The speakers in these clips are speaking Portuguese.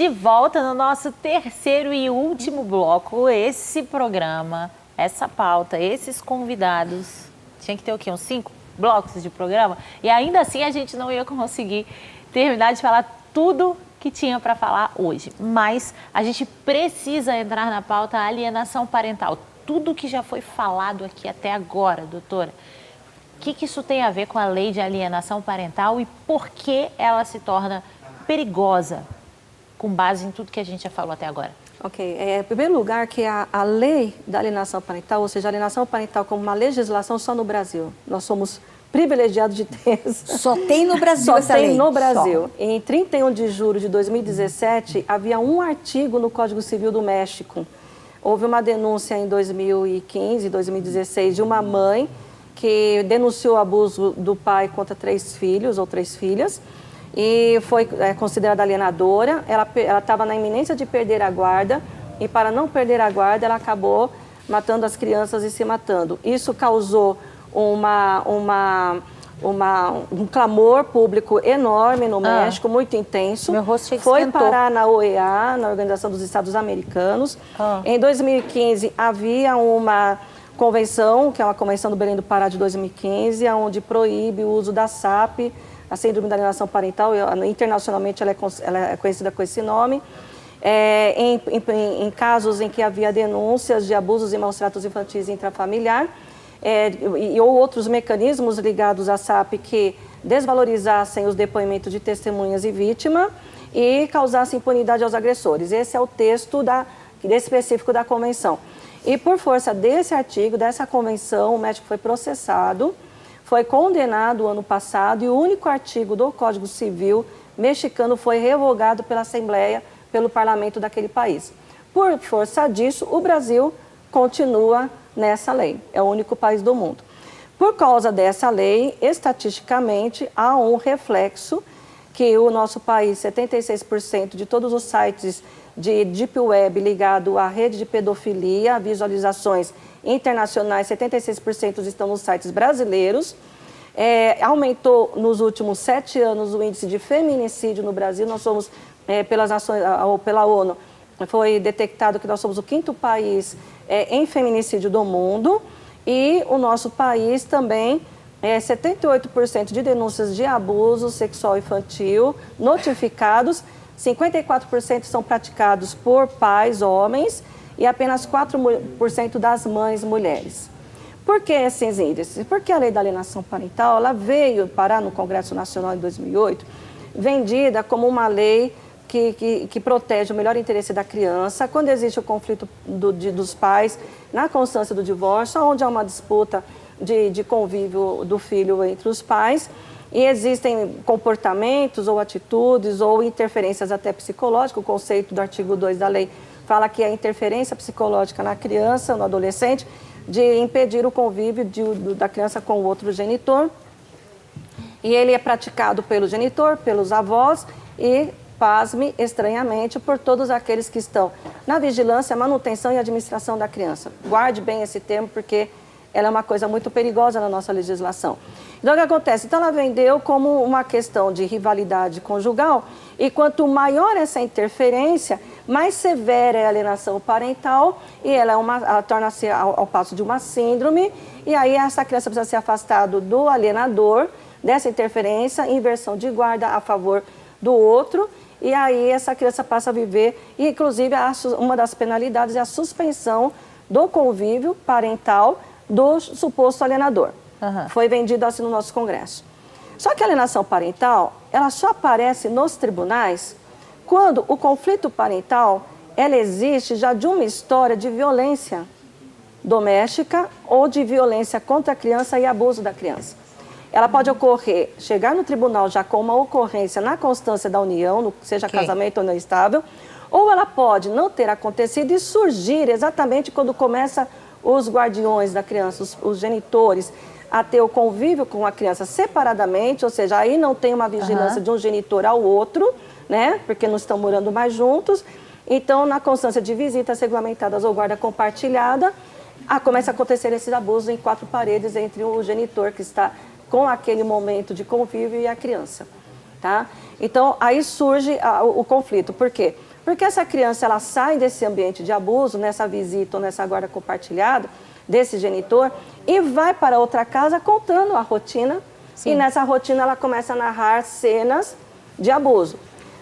De volta no nosso terceiro e último bloco, esse programa, essa pauta, esses convidados, tinha que ter o quê? Uns 5 blocos de programa? E ainda assim a gente não ia conseguir terminar de falar tudo que tinha para falar hoje. Mas a gente precisa entrar na pauta alienação parental. Tudo que já foi falado aqui até agora, doutora, o que isso tem a ver com a lei de alienação parental e por que ela se torna perigosa, com base em tudo que a gente já falou até agora? Ok. Em primeiro lugar, que a lei da alienação parental, ou seja, a alienação parental como uma legislação só no Brasil. Nós somos privilegiados de ter. Só tem no Brasil essa lei? Só tem no Brasil. Só. Em 31 de julho de 2017, havia um artigo no Código Civil do México. Houve uma denúncia em 2015, 2016, de uma mãe que denunciou o abuso do pai contra 3 filhos ou 3 filhas e foi considerada alienadora. Ela estava na iminência de perder a guarda e, para não perder a guarda, ela acabou matando as crianças e se matando. Isso causou um clamor público enorme no México, muito intenso. Meu rosto foi esquentou. parar na OEA, na Organização dos Estados Americanos. Em 2015, havia uma convenção, que é uma convenção do Belém do Pará de 2015, onde proíbe o uso da SAP, a Síndrome da Alienação Parental. Internacionalmente ela é conhecida com esse nome. Em casos em que havia denúncias de abusos e maus-tratos infantis intrafamiliar, ou outros mecanismos ligados à SAP que desvalorizassem os depoimentos de testemunhas e vítima e causassem impunidade aos agressores. Esse é o texto específico da convenção. E por força desse artigo, dessa convenção, o México foi processado, foi condenado ano passado e o único artigo do Código Civil mexicano foi revogado pela Assembleia, pelo parlamento daquele país. Por força disso, o Brasil continua nessa lei. É o único país do mundo. Por causa dessa lei, estatisticamente, há um reflexo que o nosso país, 76% de todos os sites de Deep Web ligado à rede de pedofilia, visualizações internacionais, 76% estão nos sites brasileiros. Aumentou nos últimos 7 anos o índice de feminicídio no Brasil. Nós somos, pela ONU, foi detectado que nós somos o 5º país em feminicídio do mundo e o nosso país também 78% de denúncias de abuso sexual infantil notificados, 54% são praticados por pais homens e apenas 4% das mães mulheres. Por que esses índices? Porque a lei da alienação parental ela veio parar no Congresso Nacional em 2008, vendida como uma lei que protege o melhor interesse da criança quando existe o conflito dos pais na constância do divórcio, onde há uma disputa de convívio do filho entre os pais e existem comportamentos ou atitudes ou interferências até psicológicas. O conceito do artigo 2 da lei fala que a interferência psicológica na criança, no adolescente, de impedir o convívio da criança com o outro genitor. E ele é praticado pelo genitor, pelos avós e, pasme, estranhamente, por todos aqueles que estão na vigilância, manutenção e administração da criança. Guarde bem esse termo, porque ela é uma coisa muito perigosa na nossa legislação. Então, o que acontece? Então, ela vendeu como uma questão de rivalidade conjugal, e quanto maior essa interferência, mais severa é a alienação parental, e ela torna-se ao passo de uma síndrome, e aí essa criança precisa ser afastada do alienador, dessa interferência, inversão de guarda a favor do outro, e aí essa criança passa a viver, e inclusive uma das penalidades é a suspensão do convívio parental do suposto alienador. Foi vendido assim no nosso Congresso. Só que a alienação parental, ela só aparece nos tribunais quando o conflito parental, ela existe já de uma história de violência doméstica ou de violência contra a criança e abuso da criança. Ela pode ocorrer, chegar no tribunal já com uma ocorrência na constância da união, seja casamento ou não estável, ou ela pode não ter acontecido e surgir exatamente quando começa os guardiões da criança, os genitores, a ter o convívio com a criança separadamente, ou seja, aí não tem uma vigilância de um genitor ao outro, né, porque não estão morando mais juntos. Então, na constância de visitas regulamentadas ou guarda compartilhada, começa a acontecer esse abuso em 4 paredes entre o genitor que está com aquele momento de convívio e a criança, tá? Então, aí surge o conflito. Por quê? Porque essa criança, ela sai desse ambiente de abuso, nessa visita ou nessa guarda compartilhada, desse genitor, e vai para outra casa contando a rotina. Sim. E nessa rotina ela começa a narrar cenas de abuso.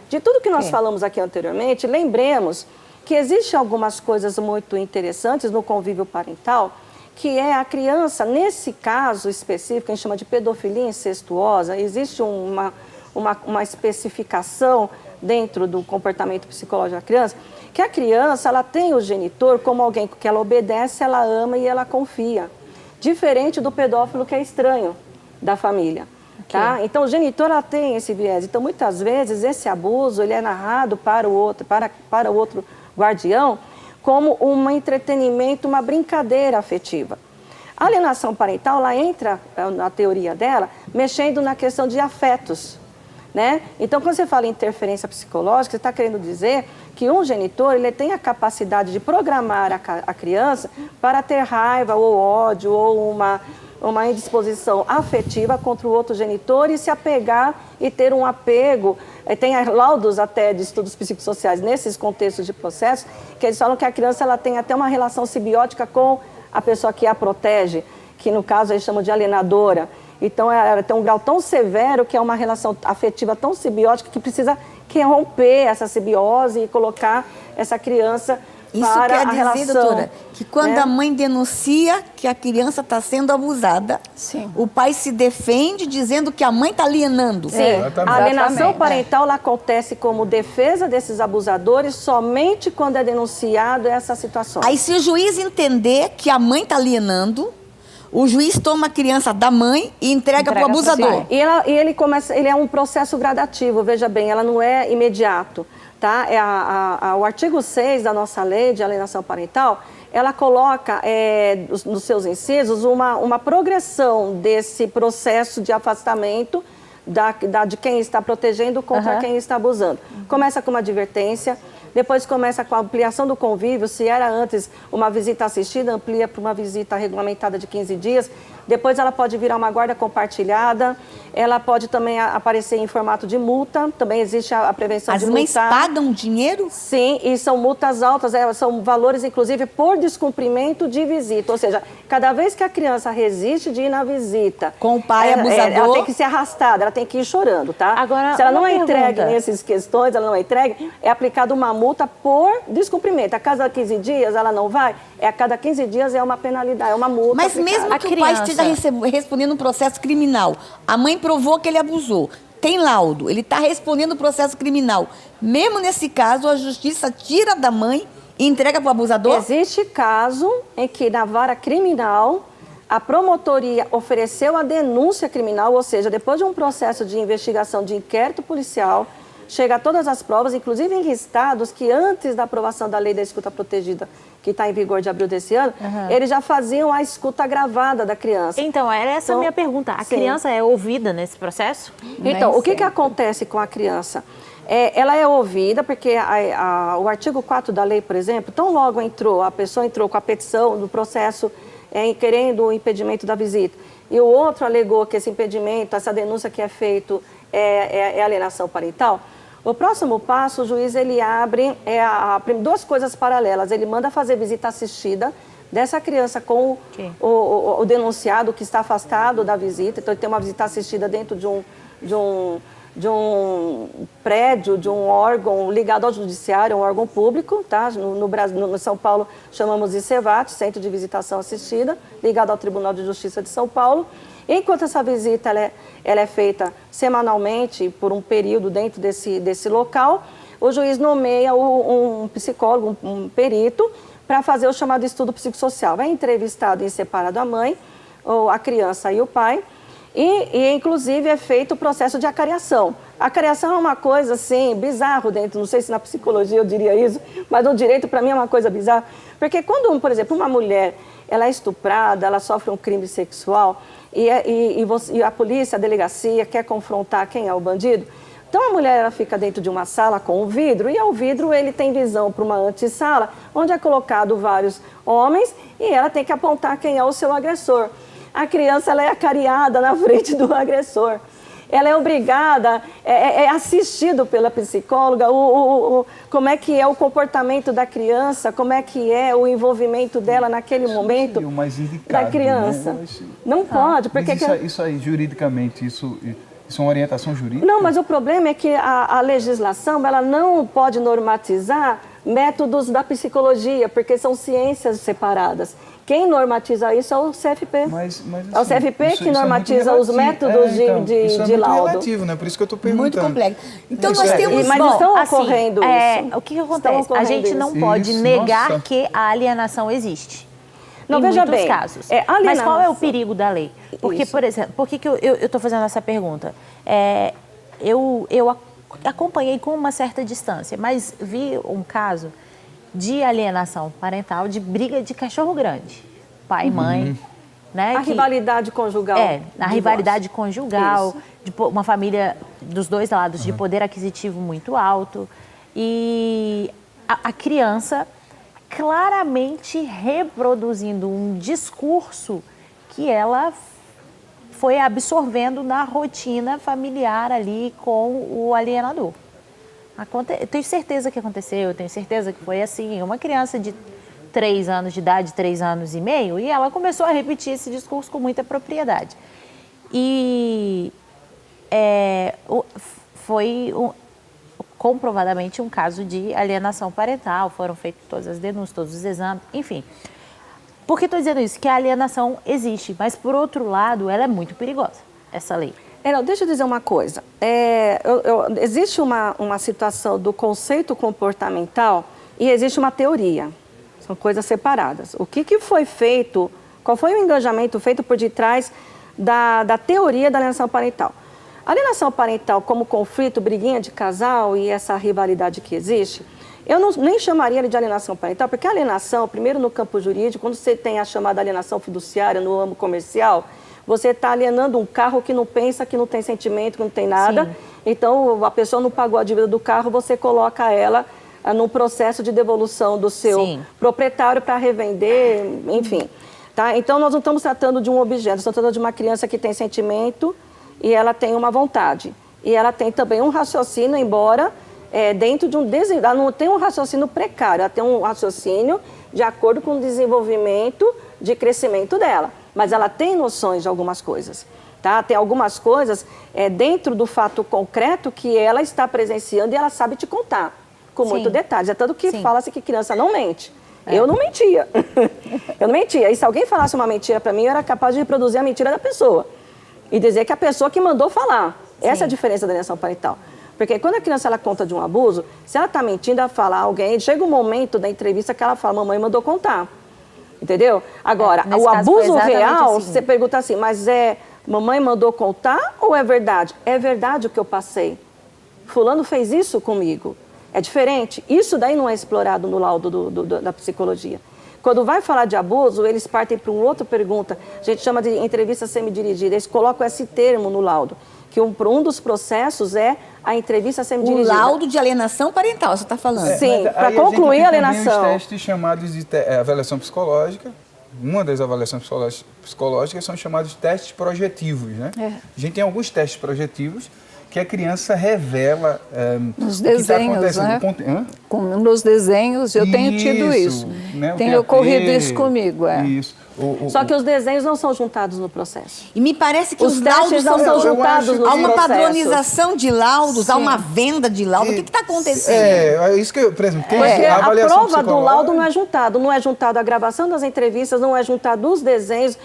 De tudo que nós falamos aqui anteriormente, lembremos que existem algumas coisas muito interessantes no convívio parental, que é a criança, nesse caso específico, a gente chama de pedofilia incestuosa, existe uma especificação dentro do comportamento psicológico da criança, que a criança, ela tem o genitor como alguém que ela obedece, ela ama e ela confia. Diferente do pedófilo que é estranho da família. Tá? Então, o genitor, ela tem esse viés. Então, muitas vezes, esse abuso, ele é narrado para o outro guardião como um entretenimento, uma brincadeira afetiva. A alienação parental, ela entra, na teoria dela, mexendo na questão de afetos. Né? Então, quando você fala em interferência psicológica, você está querendo dizer que um genitor, ele tem a capacidade de programar a criança para ter raiva ou ódio ou uma indisposição afetiva contra o outro genitor e se apegar e ter um apego. Tem laudos até de estudos psicossociais nesses contextos de processo, que eles falam que a criança, ela tem até uma relação simbiótica com a pessoa que a protege, que no caso eles chamam de alienadora. Então, ela tem um grau tão severo que é uma relação afetiva tão simbiótica que precisa romper essa simbiose e colocar essa criança para a relação. Isso quer dizer, doutora, que quando a mãe denuncia que a criança está sendo abusada, o pai se defende dizendo que a mãe está alienando. Sim. A alienação parental ela acontece como defesa desses abusadores somente quando é denunciado essas situações. Aí, se o juiz entender que a mãe está alienando, o juiz toma a criança da mãe e entrega para o abusador. Ele é um processo gradativo, veja bem, ela não é imediato. Tá? O artigo 6 da nossa lei de alienação parental, ela coloca nos seus incisos uma progressão desse processo de afastamento de quem está protegendo contra quem está abusando. Começa com uma advertência, depois começa com a ampliação do convívio, se era antes uma visita assistida, amplia para uma visita regulamentada de 15 dias, depois ela pode virar uma guarda compartilhada, ela pode também aparecer em formato de multa, também existe a prevenção de multa. As mães pagam dinheiro? Sim, e são multas altas, são valores inclusive por descumprimento de visita, ou seja, cada vez que a criança resiste de ir na visita, com o pai abusador, ela tem que ser arrastada, ela tem que ir chorando, tá? Agora, se ela não é entregue nessas questões, ela não é entregue, é aplicada uma multa por descumprimento. A cada 15 dias ela não vai, a cada 15 dias é uma penalidade, é uma multa. Mas aplicada. mesmo que o pai esteja respondendo um processo criminal, a mãe provou que ele abusou, tem laudo, ele está respondendo o processo criminal. Mesmo nesse caso, a justiça tira da mãe e entrega para o abusador? Existe caso em que na vara criminal a promotoria ofereceu a denúncia criminal, ou seja, depois de um processo de investigação de inquérito policial, chega a todas as provas, inclusive em estados que antes da aprovação da lei da escuta protegida, que está em vigor de abril desse ano, eles já faziam a escuta gravada da criança. Então, era essa a minha pergunta. A criança é ouvida nesse processo? Então, o que acontece com a criança? Ela é ouvida porque o artigo 4 da lei, por exemplo, tão logo a pessoa entrou com a petição do processo querendo o impedimento da visita, e o outro alegou que esse impedimento, essa denúncia que é feito é alienação parental, o próximo passo, o juiz ele abre duas coisas paralelas. Ele manda fazer visita assistida dessa criança com o denunciado que está afastado da visita. Então, ele tem uma visita assistida dentro de um prédio, de um órgão ligado ao judiciário, um órgão público, tá? No Brasil, no São Paulo, chamamos de CEVAT, Centro de Visitação Assistida, ligado ao Tribunal de Justiça de São Paulo. Enquanto essa visita ela é feita semanalmente, por um período dentro desse local, o juiz nomeia um psicólogo, um perito, para fazer o chamado estudo psicossocial. É entrevistado em separado a mãe, ou a criança e o pai, e inclusive é feito o processo de acariação. A acariação é uma coisa, assim, bizarro dentro, não sei se na psicologia eu diria isso, mas no direito, para mim, é uma coisa bizarra. Porque quando, por exemplo, uma mulher, ela é estuprada, ela sofre um crime sexual, e a polícia, a delegacia, quer confrontar quem é o bandido, então a mulher ela fica dentro de uma sala com um vidro, e o vidro ele tem visão para uma antessala, onde é colocado vários homens, e ela tem que apontar quem é o seu agressor. A criança ela é acariada na frente do agressor. ela é obrigada, é assistido pela psicóloga, como é que é o comportamento da criança, como é que é o envolvimento dela naquele momento o mais indicado, da criança. Né? Não pode, porque... Isso aí, juridicamente, isso é uma orientação jurídica? Não, mas o problema é que a legislação ela não pode normatizar métodos da psicologia, porque são ciências separadas. Quem normatiza isso é o CFP. Mas, é o CFP que normatiza os métodos de laudo. É relativo, né? Por isso que eu estou perguntando. Muito complexo. Então nós temos... Mas estão ocorrendo isso. O que acontece? A gente não pode negar que a alienação existe. Não, em veja muitos bem, casos. Mas qual é o perigo da lei? Porque, por exemplo, por que eu estou fazendo essa pergunta? Eu acompanhei com uma certa distância, mas vi um caso de alienação parental, de briga de cachorro grande, pai e mãe. Né, a rivalidade conjugal. A rivalidade conjugal, de uma família dos dois lados de poder aquisitivo muito alto. E a criança claramente reproduzindo um discurso que ela foi absorvendo na rotina familiar ali com o alienador. Eu tenho certeza que aconteceu, eu tenho certeza que foi assim. Uma criança de 3 anos de idade, 3 anos e meio, e ela começou a repetir esse discurso com muita propriedade. E foi comprovadamente um caso de alienação parental, foram feitas todas as denúncias, todos os exames, enfim. Por que estou dizendo isso? Que a alienação existe, mas por outro lado, ela é muito perigosa, essa lei. Deixa eu dizer uma coisa. Existe uma situação do conceito comportamental e existe uma teoria. São coisas separadas. O que foi feito, qual foi o engajamento feito por detrás da teoria da alienação parental? A alienação parental como conflito, briguinha de casal e essa rivalidade que existe, eu nem chamaria de alienação parental, porque a alienação, primeiro no campo jurídico, quando você tem a chamada alienação fiduciária no âmbito comercial, você está alienando um carro que não pensa, que não tem sentimento, que não tem nada. Sim. Então, a pessoa não pagou a dívida do carro, você coloca ela num processo de devolução do seu proprietário para revender, enfim. Tá? Então, nós não estamos tratando de um objeto, estamos tratando de uma criança que tem sentimento e ela tem uma vontade. E ela tem também um raciocínio, embora dentro de ela não tem um raciocínio precário, ela tem um raciocínio de acordo com o desenvolvimento de crescimento dela. Mas ela tem noções de algumas coisas. Tá? Tem algumas coisas dentro do fato concreto que ela está presenciando e ela sabe te contar, com muito detalhes. É tanto que fala-se que criança não mente. Eu não mentia. Eu não mentia. E se alguém falasse uma mentira para mim, eu era capaz de reproduzir a mentira da pessoa. E dizer que a pessoa que mandou falar. Essa é a diferença da alienação parental. Porque quando a criança ela conta de um abuso, se ela está mentindo, ela fala a alguém, chega um momento da entrevista que ela fala, mamãe mandou contar. Entendeu? Agora, o abuso real, assim. Você pergunta assim, mas mamãe mandou contar ou é verdade? É verdade o que eu passei. Fulano fez isso comigo. É diferente. Isso daí não é explorado no laudo da psicologia. Quando vai falar de abuso, eles partem para uma outra pergunta. A gente chama de entrevista semidirigida. Eles colocam esse termo no laudo. Que um dos processos é a entrevista semidirigida. O laudo de alienação parental, você está falando. Sim, para concluir a alienação. Tem os testes chamados de avaliação psicológica. Uma das avaliações psicológicas são chamados de testes projetivos, né? A gente tem alguns testes projetivos que a criança revela nos desenhos, né? Nos desenhos, eu tenho tido isso. Né? Tem ocorrido isso comigo. Isso. Só que os desenhos não são juntados no processo. E me parece que os laudos não são juntados no processo. Há uma padronização de laudos, há uma venda de laudo. O que está acontecendo? É isso que eu, por exemplo, a prova do laudo não é juntado. Não é juntado a gravação das entrevistas, não é juntado os desenhos.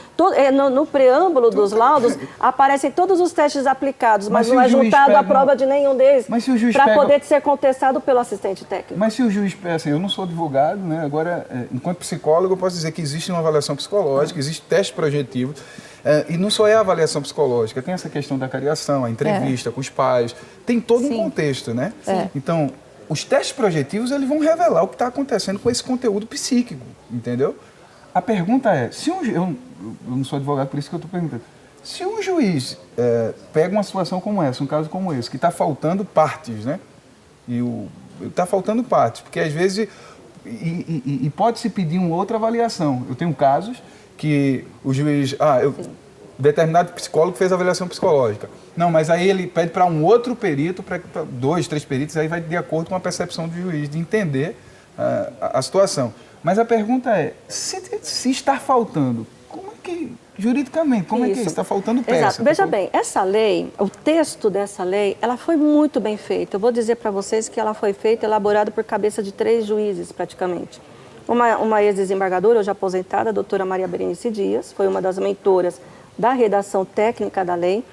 No preâmbulo dos laudos aparecem todos os testes aplicados, mas não é juntado a prova de nenhum deles para poder ser contestado pelo assistente técnico. Mas se o juiz, assim, eu não sou advogado, né? Agora, enquanto psicólogo, eu posso dizer que existe uma avaliação psicológica, existe teste projetivo, e não só é a avaliação psicológica, tem essa questão da cariação, a entrevista com os pais, tem todo um contexto, né? Então, os testes projetivos, eles vão revelar o que está acontecendo com esse conteúdo psíquico, entendeu? A pergunta é, eu não sou advogado, por isso que eu estou perguntando, se um juiz pega uma situação como essa, um caso como esse, que está faltando partes, né? Está faltando partes, porque às vezes... E pode-se pedir uma outra avaliação. Eu tenho casos que o juiz... determinado psicólogo fez a avaliação psicológica. Não, mas aí ele pede para um outro perito, para 2, 3 peritos, aí vai de acordo com a percepção do juiz, de entender a situação. Mas a pergunta é, se está faltando, como é que, juridicamente, como é que é isso? Está faltando peça. Exato. Veja bem, essa lei, o texto dessa lei, ela foi muito bem feita. Eu vou dizer para vocês que ela foi feita, elaborada por cabeça de 3 juízes, praticamente. Uma ex-desembargadora, hoje aposentada, a doutora Maria Berenice Dias, foi uma das mentoras da redação técnica da lei.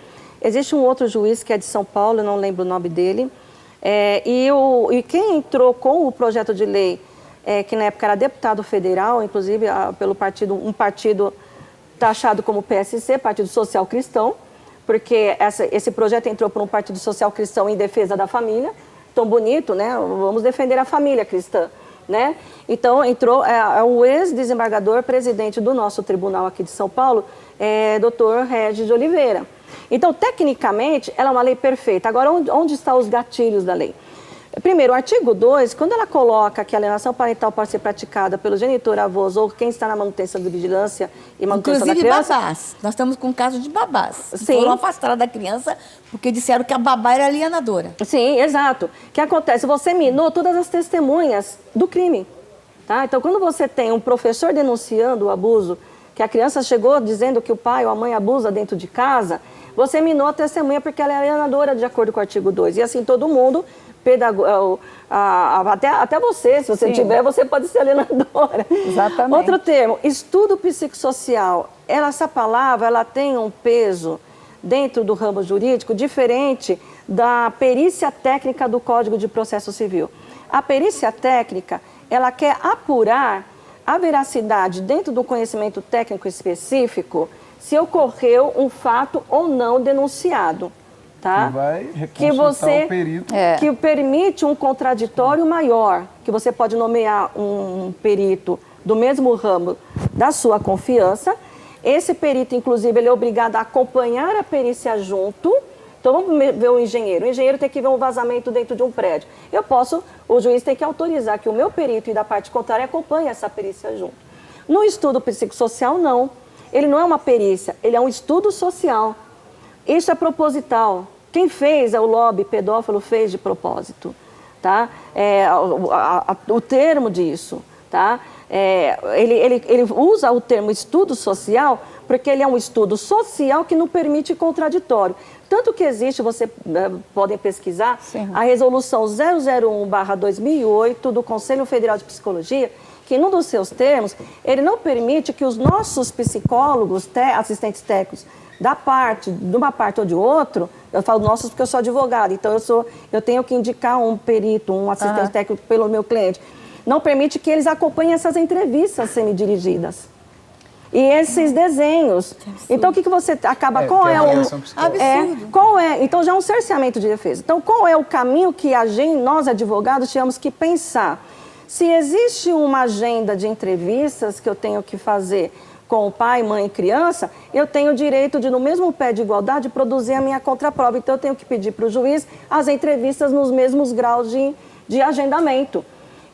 Existe um outro juiz que é de São Paulo, eu não lembro o nome dele. E quem entrou com o projeto de lei, que na época era deputado federal, inclusive pelo partido, um partido taxado como PSC, Partido Social Cristão, porque esse projeto entrou por um Partido Social Cristão em defesa da família, tão bonito, né? Vamos defender a família cristã, né? Então, entrou o ex-desembargador, presidente do nosso tribunal aqui de São Paulo, doutor Regis de Oliveira. Então, tecnicamente, ela é uma lei perfeita. Agora, onde estão os gatilhos da lei? Primeiro, o artigo 2, quando ela coloca que a alienação parental pode ser praticada pelo genitor, avós ou quem está na manutenção de vigilância e manutenção da criança... Inclusive babás. Nós estamos com um caso de babás. Sim. Foram afastadas da criança porque disseram que a babá era alienadora. Sim, exato. O que acontece? Você minou todas as testemunhas do crime. Tá? Então, quando você tem um professor denunciando o abuso, que a criança chegou dizendo que o pai ou a mãe abusa dentro de casa, você minou a testemunha porque ela é alienadora, de acordo com o artigo 2. E assim, todo mundo... Até você, se você tiver, você pode ser alienadora. Exatamente. Outro termo, estudo psicossocial. Essa palavra, ela tem um peso dentro do ramo jurídico diferente da perícia técnica do Código de Processo Civil. A perícia técnica, ela quer apurar a veracidade dentro do conhecimento técnico específico se ocorreu um fato ou não denunciado. Tá? Que você o perito. Que permite um contraditório maior, que você pode nomear um perito do mesmo ramo da sua confiança. Esse perito, inclusive, ele é obrigado a acompanhar a perícia junto. Então, vamos ver o engenheiro. O engenheiro tem que ver um vazamento dentro de um prédio. O juiz tem que autorizar que o meu perito e da parte contrária acompanhem essa perícia junto. No estudo psicossocial, não. Ele não é uma perícia, ele é um estudo social. Isso é proposital. Quem fez, o lobby pedófilo fez de propósito, tá? O termo disso, tá? Ele usa o termo estudo social porque ele é um estudo social que não permite contraditório. Tanto que existe, vocês podem pesquisar, sim, a resolução 001/2008 do Conselho Federal de Psicologia, que num dos seus termos, ele não permite que os nossos psicólogos, assistentes técnicos, de uma parte ou de outro, eu falo nossos porque eu sou advogada, então eu tenho que indicar um perito, um assistente técnico pelo meu cliente, não permite que eles acompanhem essas entrevistas semidirigidas. E esses desenhos. Então, o que você acaba... Qual é o... Absurdo. Então, já é um cerceamento de defesa. Então, qual é o caminho que nós, advogados, tínhamos que pensar? Se existe uma agenda de entrevistas que eu tenho que fazer com o pai, mãe e criança, eu tenho o direito de, no mesmo pé de igualdade, produzir a minha contraprova. Então, eu tenho que pedir para o juiz as entrevistas nos mesmos graus de agendamento.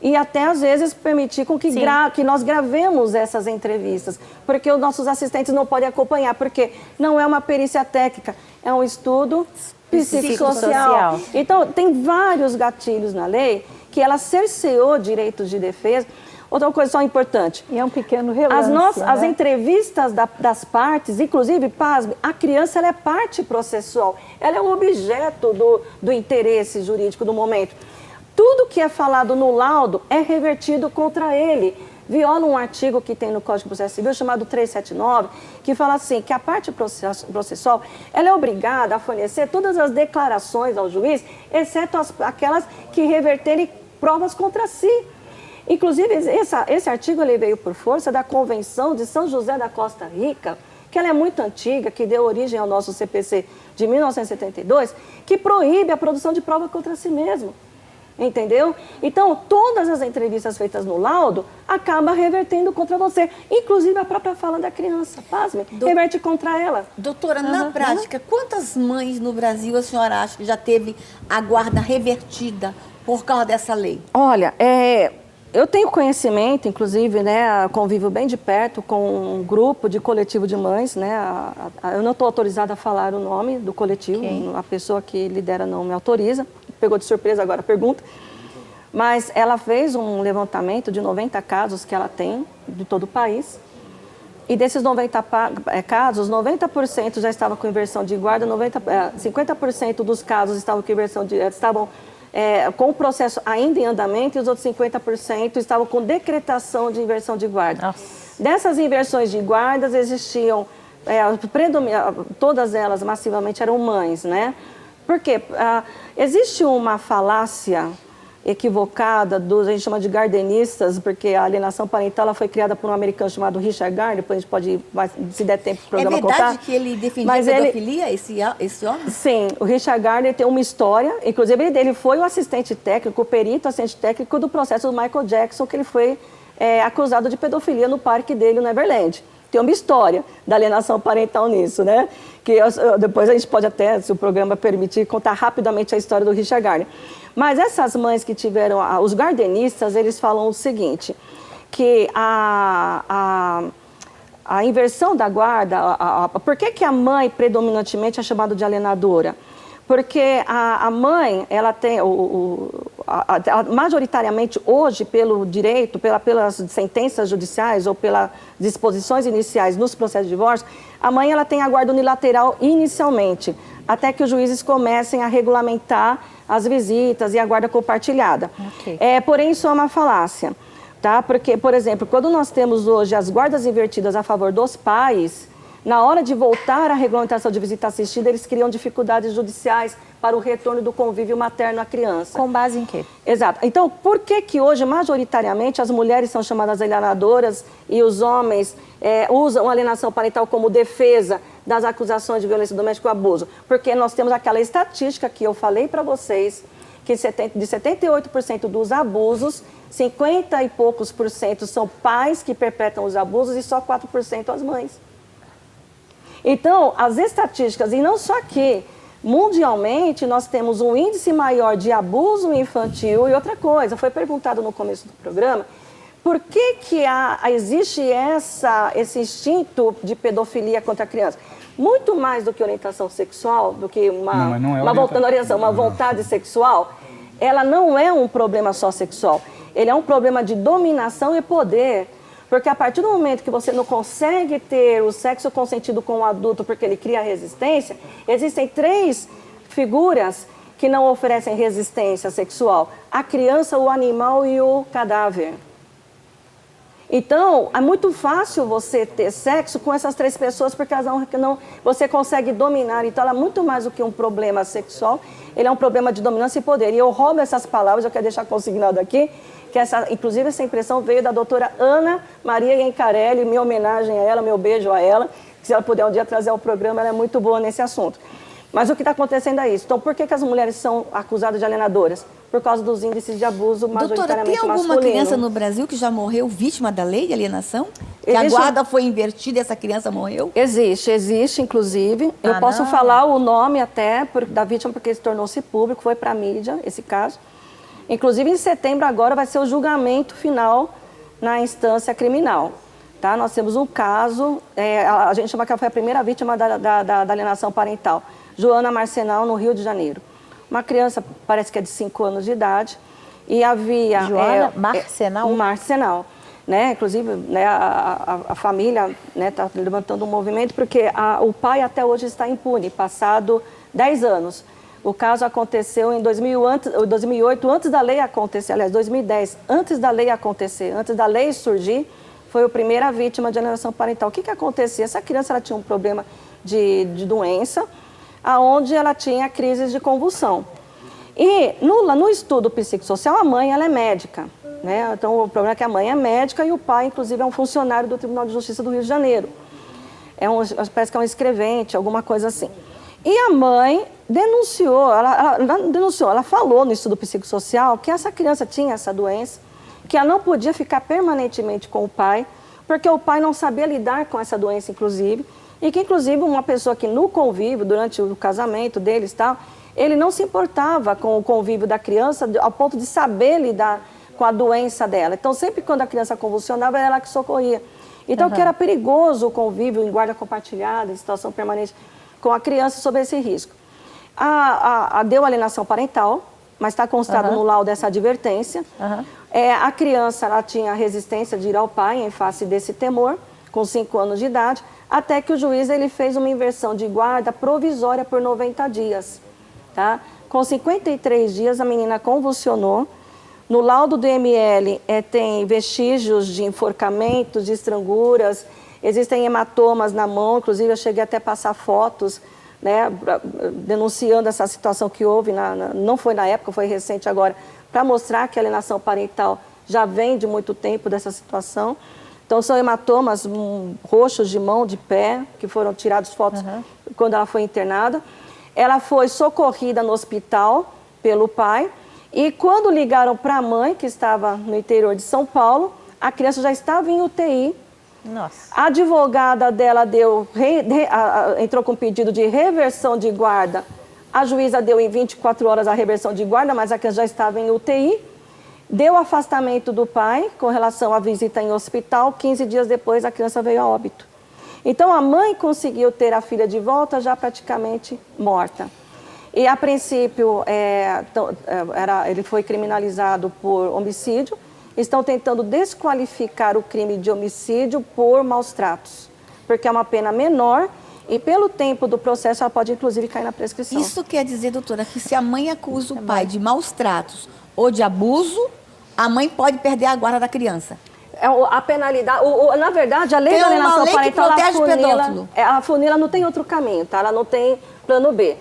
E até, às vezes, permitir com que nós gravemos essas entrevistas, porque os nossos assistentes não podem acompanhar, porque não é uma perícia técnica, é um estudo psicossocial. Então, tem vários gatilhos na lei que ela cerceou direitos de defesa. Outra coisa só importante. E é um pequeno relance, As entrevistas das partes, inclusive, pasme, a criança ela é parte processual. Ela é o objeto do interesse jurídico do momento. Tudo que é falado no laudo é revertido contra ele. Viola um artigo que tem no Código de Processo Civil chamado 379, que fala assim, que a parte processual ela é obrigada a fornecer todas as declarações ao juiz, exceto aquelas que reverterem provas contra si. Inclusive, esse artigo ele veio por força da Convenção de São José da Costa Rica, que ela é muito antiga, que deu origem ao nosso CPC de 1972, que proíbe a produção de prova contra si mesmo. Entendeu? Então, todas as entrevistas feitas no laudo acabam revertendo contra você. Inclusive, a própria fala da criança, pasme, reverte contra ela. Doutora, na prática, quantas mães no Brasil a senhora acha que já teve a guarda revertida por causa dessa lei? Olha, Eu tenho conhecimento, inclusive, né, convivo bem de perto com um grupo de coletivo de mães, né, eu não estou autorizada a falar o nome do coletivo, a pessoa que lidera não me autoriza, pegou de surpresa agora a pergunta, mas ela fez um levantamento de 90 casos que ela tem de todo o país, e desses 90 casos, 90% já estavam com inversão de guarda, 50% dos casos estavam com inversão de com o processo ainda em andamento e os outros 50% estavam com decretação de inversão de guarda. Nossa. Dessas inversões de guardas existiam, todas elas massivamente eram mães, né? Porque existe uma falácia equivocada a gente chama de gardenistas, porque a alienação parental ela foi criada por um americano chamado Richard Gardner, depois a gente pode, se der tempo, o programa contar. É verdade que ele defendia a pedofilia, esse homem? Sim, o Richard Gardner tem uma história, inclusive ele foi o assistente técnico, o perito assistente técnico do processo do Michael Jackson, que ele foi acusado de pedofilia no parque dele, no Neverland. Tem uma história da alienação parental nisso, né? Que depois a gente pode até, se o programa permitir, contar rapidamente a história do Richard Gardner. Mas essas mães que tiveram, os gardenistas, eles falam o seguinte, que a inversão da guarda, por que a mãe predominantemente é chamada de alienadora? Porque a mãe, ela tem, majoritariamente hoje, pelo direito, pelas sentenças judiciais ou pelas disposições iniciais nos processos de divórcio, a mãe ela tem a guarda unilateral inicialmente, até que os juízes comecem a regulamentar as visitas e a guarda compartilhada. Okay. Porém, isso é uma falácia, tá? Porque, por exemplo, quando nós temos hoje as guardas invertidas a favor dos pais, na hora de voltar à regulamentação de visita assistida, eles criam dificuldades judiciais para o retorno do convívio materno à criança. Com base em quê? Exato. Então, por que hoje, majoritariamente, as mulheres são chamadas alienadoras e os homens usam a alienação parental como defesa das acusações de violência doméstica e abuso? Porque nós temos aquela estatística que eu falei para vocês, que de 78% dos abusos, 50 e poucos por cento são pais que perpetram os abusos e só 4% as mães. Então, as estatísticas, e não só aqui, mundialmente nós temos um índice maior de abuso infantil. E outra coisa, foi perguntado no começo do programa, por que existe esse instinto de pedofilia contra a criança? Muito mais do que orientação sexual, do que uma vontade sexual, ela não é um problema só sexual, ele é um problema de dominação e poder. Porque a partir do momento que você não consegue ter o sexo consentido com o adulto porque ele cria resistência, existem 3 figuras que não oferecem resistência sexual: a criança, o animal e o cadáver. Então, é muito fácil você ter sexo com essas 3 pessoas porque elas não você consegue dominar. Então, ela é muito mais do que um problema sexual, ele é um problema de dominância e poder. E eu roubo essas palavras, eu quero deixar consignado aqui, que inclusive essa impressão veio da doutora Ana Maria Iancarelli, minha homenagem a ela, meu beijo a ela, que se ela puder um dia trazer ao programa, ela é muito boa nesse assunto. Mas o que está acontecendo é isso. Então, por que as mulheres são acusadas de alienadoras? Por causa dos índices de abuso majoritariamente masculino. Doutora, tem alguma criança no Brasil que já morreu vítima da lei de alienação? Que a guarda foi invertida e essa criança morreu? Existe, inclusive. Eu posso falar o nome até da vítima porque tornou-se público, foi para a mídia esse caso. Inclusive, em setembro agora vai ser o julgamento final na instância criminal. Tá? Nós temos um caso, a gente chama que ela foi a primeira vítima da alienação parental, Joana Marcenal, no Rio de Janeiro. Uma criança, parece que é de 5 anos de idade, e havia... Joana Marcenal? Marcenal. Né? Inclusive, né, a família está levantando um movimento, porque o pai até hoje está impune, passado 10 anos. O caso aconteceu em 2008, antes da lei acontecer, aliás, 2010, antes da lei acontecer, antes da lei surgir, foi a primeira vítima de alienação parental. O que acontecia? Essa criança ela tinha um problema de doença, onde ela tinha crises de convulsão. E no estudo psicossocial, a mãe ela é médica. Né? Então, o problema é que a mãe é médica e o pai, inclusive, é um funcionário do Tribunal de Justiça do Rio de Janeiro. Parece que é um escrevente, alguma coisa assim. E a mãe ela falou no estudo psicossocial que essa criança tinha essa doença, que ela não podia ficar permanentemente com o pai, porque o pai não sabia lidar com essa doença, inclusive, e que, inclusive, uma pessoa que no convívio, durante o casamento deles, ele não se importava com o convívio da criança ao ponto de saber lidar com a doença dela. Então, sempre quando a criança convulsionava, era ela que socorria. Então, que era perigoso o convívio em guarda compartilhada, em situação permanente com a criança sob esse risco. Deu alienação parental, mas está constado no laudo essa advertência. A criança ela tinha resistência de ir ao pai em face desse temor, com 5 anos de idade, até que o juiz ele fez uma inversão de guarda provisória por 90 dias. Tá? Com 53 dias, a menina convulsionou. No laudo do ML tem vestígios de enforcamentos, de estranguras, existem hematomas na mão, inclusive eu cheguei até a passar fotos, né, denunciando essa situação que houve, não foi na época, foi recente agora, para mostrar que a alienação parental já vem de muito tempo dessa situação. Então, são hematomas roxos de mão, de pé, que foram tirados fotos quando ela foi internada. Ela foi socorrida no hospital pelo pai e quando ligaram para a mãe, que estava no interior de São Paulo, a criança já estava em UTI. Nossa. A advogada dela entrou com pedido de reversão de guarda. A juíza deu em 24 horas a reversão de guarda, mas a criança já estava em UTI. Deu afastamento do pai com relação à visita em hospital. 15 dias depois, a criança veio a óbito. Então, a mãe conseguiu ter a filha de volta já praticamente morta. E, a princípio, ele foi criminalizado por homicídio. Estão tentando desqualificar o crime de homicídio por maus tratos, porque é uma pena menor e pelo tempo do processo ela pode inclusive cair na prescrição. Isso quer dizer, doutora, que se a mãe acusa o pai de maus tratos ou de abuso, a mãe pode perder a guarda da criança. A penalidade, na verdade, a lei Tem da alienação uma lei que parental, protege o pedófilo. A funila não tem outro caminho, tá? Ela não tem plano B.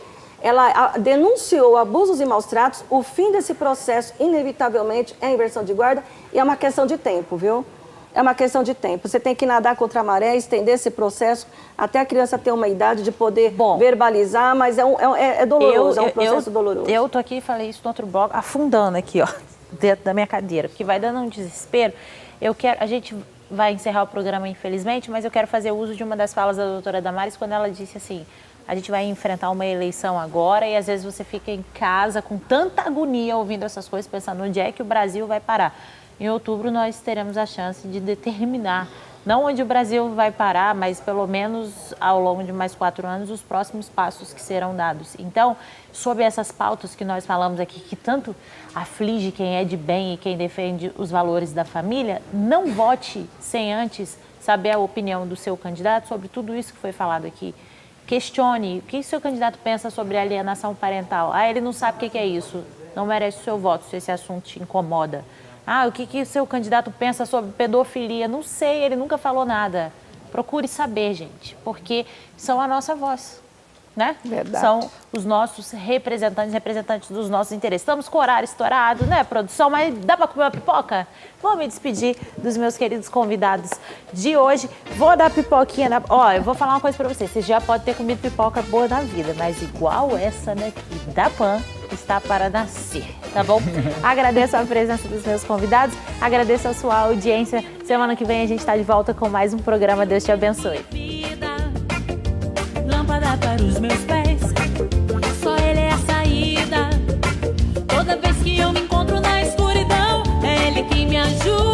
Ela denunciou abusos e maus tratos, o fim desse processo, inevitavelmente, é a inversão de guarda e é uma questão de tempo, viu? É uma questão de tempo. Você tem que nadar contra a maré, estender esse processo até a criança ter uma idade de poder verbalizar, mas é doloroso, é um processo doloroso. Eu tô aqui e falei isso no outro bloco, afundando aqui, ó, dentro da minha cadeira, porque vai dando um desespero. A gente vai encerrar o programa, infelizmente, mas eu quero fazer uso de uma das falas da doutora Damares, quando ela disse assim, a gente vai enfrentar uma eleição agora e às vezes você fica em casa com tanta agonia ouvindo essas coisas, pensando onde é que o Brasil vai parar. Em outubro nós teremos a chance de determinar, não onde o Brasil vai parar, mas pelo menos ao longo de mais 4 anos, os próximos passos que serão dados. Então, sobre essas pautas que nós falamos aqui, que tanto aflige quem é de bem e quem defende os valores da família, não vote sem antes saber a opinião do seu candidato sobre tudo isso que foi falado aqui. Questione o que o seu candidato pensa sobre alienação parental. Ele não sabe o que é isso, não merece o seu voto se esse assunto te incomoda. O que o seu candidato pensa sobre pedofilia? Não sei, ele nunca falou nada. Procure saber, gente, porque são a nossa voz, né? Verdade. São os nossos representantes dos nossos interesses. Estamos com o horário estourado, né, produção? Mas dá para comer uma pipoca? Vou me despedir dos meus queridos convidados de hoje. Vou dar pipoquinha eu vou falar uma coisa para vocês. Vocês já podem ter comido pipoca boa na vida, mas igual essa daqui da Pan está para nascer, tá bom? Agradeço a presença dos meus convidados, agradeço a sua audiência. Semana que vem a gente está de volta com mais um programa. Deus te abençoe. Lâmpada para os meus pés, só Ele é a saída. Toda vez que eu me encontro na escuridão, é Ele que me ajuda.